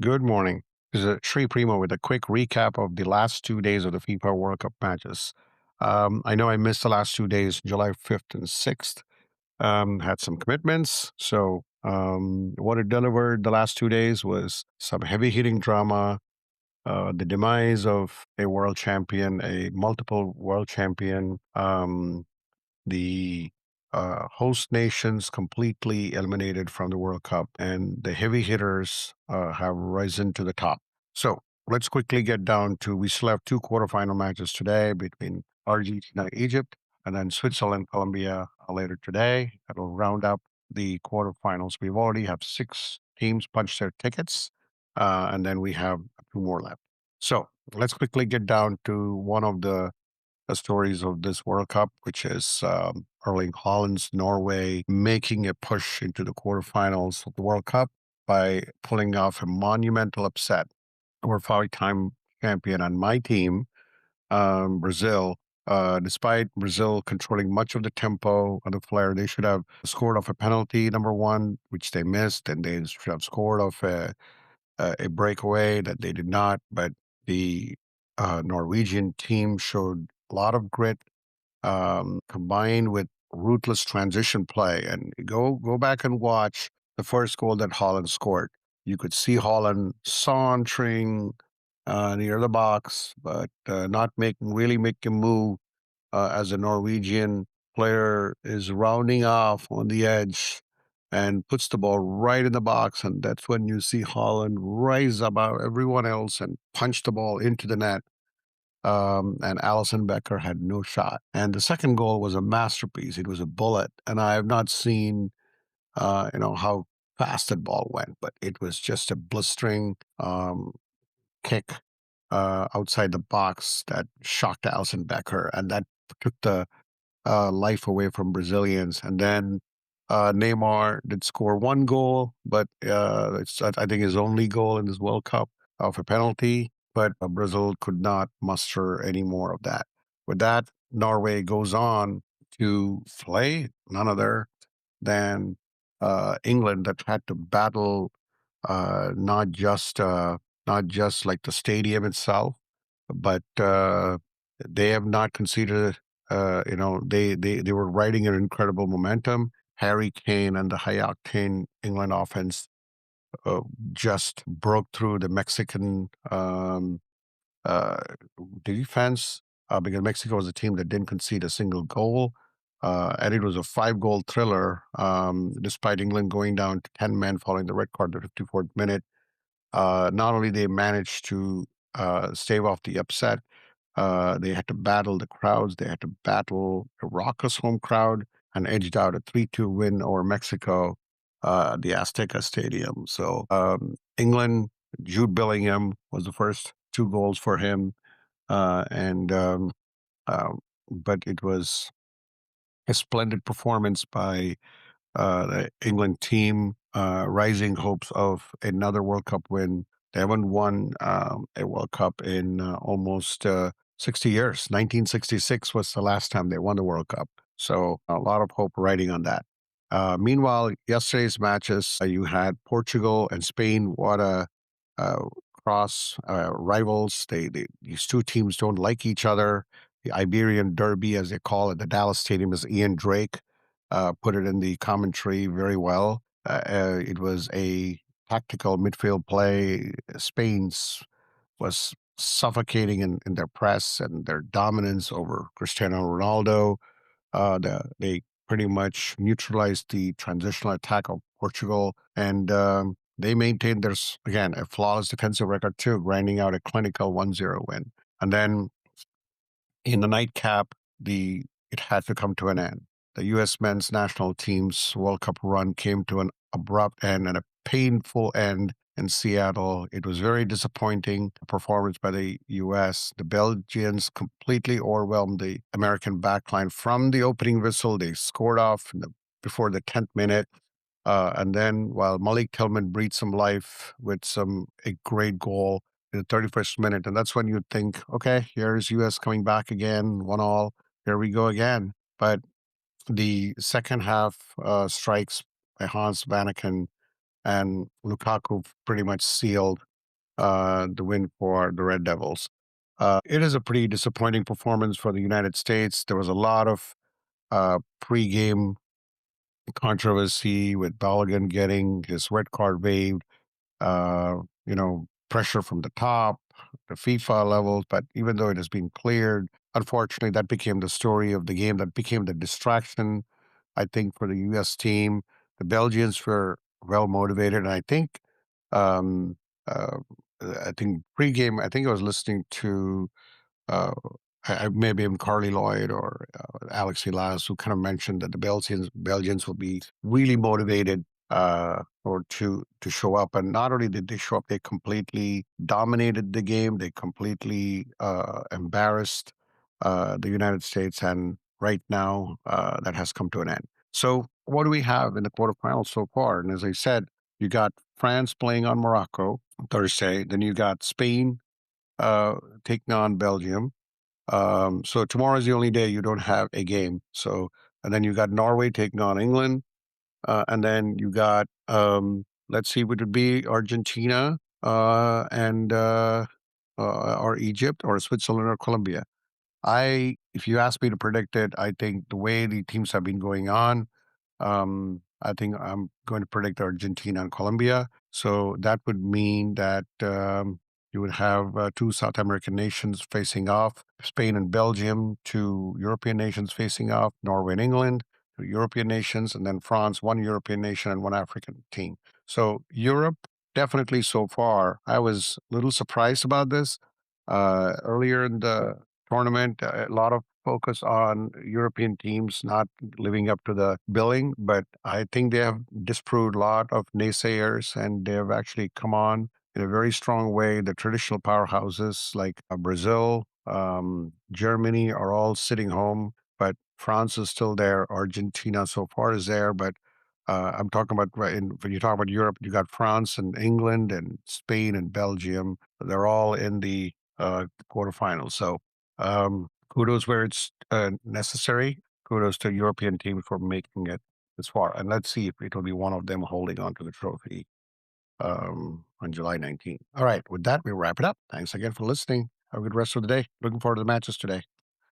Good morning. This is Sri Primo with a quick recap of the last 2 days of the FIFA World Cup matches. I know I missed the last 2 days, July 5th and 6th. Had some commitments. So, what it delivered the last 2 days was some heavy hitting drama, the demise of a world champion, a multiple world champion, the host nations completely eliminated from the World Cup, and the heavy hitters have risen to the top. So let's quickly get down to we still have two quarterfinal matches today between Argentina, Egypt, and then Switzerland, Colombia later today. That'll round up the quarterfinals. We've already have six teams punch their tickets, and then we have two more left. So let's quickly get down to one of the stories of this World Cup, which is Erling Haaland's Norway making a push into the quarterfinals of the World Cup by pulling off a monumental upset over five-time champion on my team, Brazil. Despite Brazil controlling much of the tempo and the flair, they should have scored off a penalty, number one, which they missed, and they should have scored off a breakaway that they did not. But the Norwegian team showed a lot of grit, combined with ruthless transition play. And go back and watch the first goal that Holland scored. You could see Holland sauntering near the box, but not making really making a move as a Norwegian player is rounding off on the edge and puts the ball right in the box. And that's when you see Holland rise above everyone else and punch the ball into the net. And Allison Becker had no shot. And the second goal was a masterpiece. It was a bullet, and I have not seen, how fast that ball went, but it was just a blistering kick outside the box that shocked Allison Becker, and that took the life away from Brazilians. And then Neymar did score one goal, but it's I think his only goal in this World Cup of a penalty. But Brazil could not muster any more of that. With that, Norway goes on to play none other than England, that had to battle uh, not just uh, not just like the stadium itself, but they have not conceded. They were riding an incredible momentum. Harry Kane and the high octane England offense uh, just broke through the Mexican uh, defense, because Mexico was a team that didn't concede a single goal. And it was a five-goal thriller, despite England going down to 10 men following the red card in the 54th minute. Not only they managed to stave off the upset, they had to battle the crowds. They had to battle a raucous home crowd and edged out a 3-2 win over Mexico, the Azteca Stadium. So England, Jude Bellingham was the first two goals for him. And uh, but it was a splendid performance by the England team, rising hopes of another World Cup win. They haven't won a World Cup in almost 60 years. 1966 was the last time they won the World Cup. So a lot of hope riding on that. Meanwhile, yesterday's matches, you had Portugal and Spain. What a uh, cross rivals. These two teams don't like each other. The Iberian Derby, as they call it, the Dallas Stadium, is Ian Drake put it in the commentary very well. It was a tactical midfield play. Spain's was suffocating in their press and their dominance over Cristiano Ronaldo. They pretty much neutralized the transitional attack of Portugal, and they maintained again, a flawless defensive record too, grinding out a clinical 1-0 win. And then in the nightcap, it had to come to an end. The U.S. men's national team's World Cup run came to an abrupt end and a painful end in Seattle. It was very disappointing performance by the U.S. The Belgians completely overwhelmed the American backline from the opening whistle. They scored off before the 10th minute. And then while Malik Tillman breathed some life with a great goal in the 31st minute, and that's when you think, okay, here's U.S. coming back again, 1-1. Here we go again. But the second half strikes by Hans Vanaken and Lukaku pretty much sealed the win for the Red Devils. It is a pretty disappointing performance for the United States. There was a lot of pre-game controversy with Balogun getting his red card waived, uh, pressure from the top, the FIFA levels. But even though it has been cleared, unfortunately, that became the story of the game. That became the distraction, I think, for the U.S. team. The Belgians were well motivated, and um, uh, I think pregame. I think I was listening to uh, maybe even Carly Lloyd or Alex Vilas, who kind of mentioned that the Belgians will be really motivated or to show up. And not only did they show up, they completely dominated the game. They completely embarrassed the United States. And right now, that has come to an end. So, what do we have in the quarterfinals so far? And as I said, you got France playing on Morocco Thursday. Then you got Spain uh, taking on Belgium. So tomorrow is the only day you don't have a game. So, and then you got Norway taking on England, and then you got let's see, would it be Argentina and or Egypt or Switzerland or Colombia? If you ask me to predict it, I think the way the teams have been going on, I think I'm going to predict Argentina and Colombia. So that would mean that you would have two South American nations facing off, Spain and Belgium, two European nations facing off, Norway and England, two European nations, and then France, one European nation and one African team. So Europe, definitely so far. I was a little surprised about this. Earlier in the tournament, a lot of focus on European teams not living up to the billing, but I think they have disproved a lot of naysayers and they have actually come on in a very strong way. The traditional powerhouses like Brazil, Germany are all sitting home, but France is still there. Argentina so far is there, but I'm talking about when you talk about Europe, you got France and England and Spain and Belgium. They're all in the quarterfinals. So kudos where it's necessary. Kudos to European teams for making it this far. And let's see if it'll be one of them holding on to the trophy on July 19th. All right. With that, we wrap it up. Thanks again for listening. Have a good rest of the day. Looking forward to the matches today.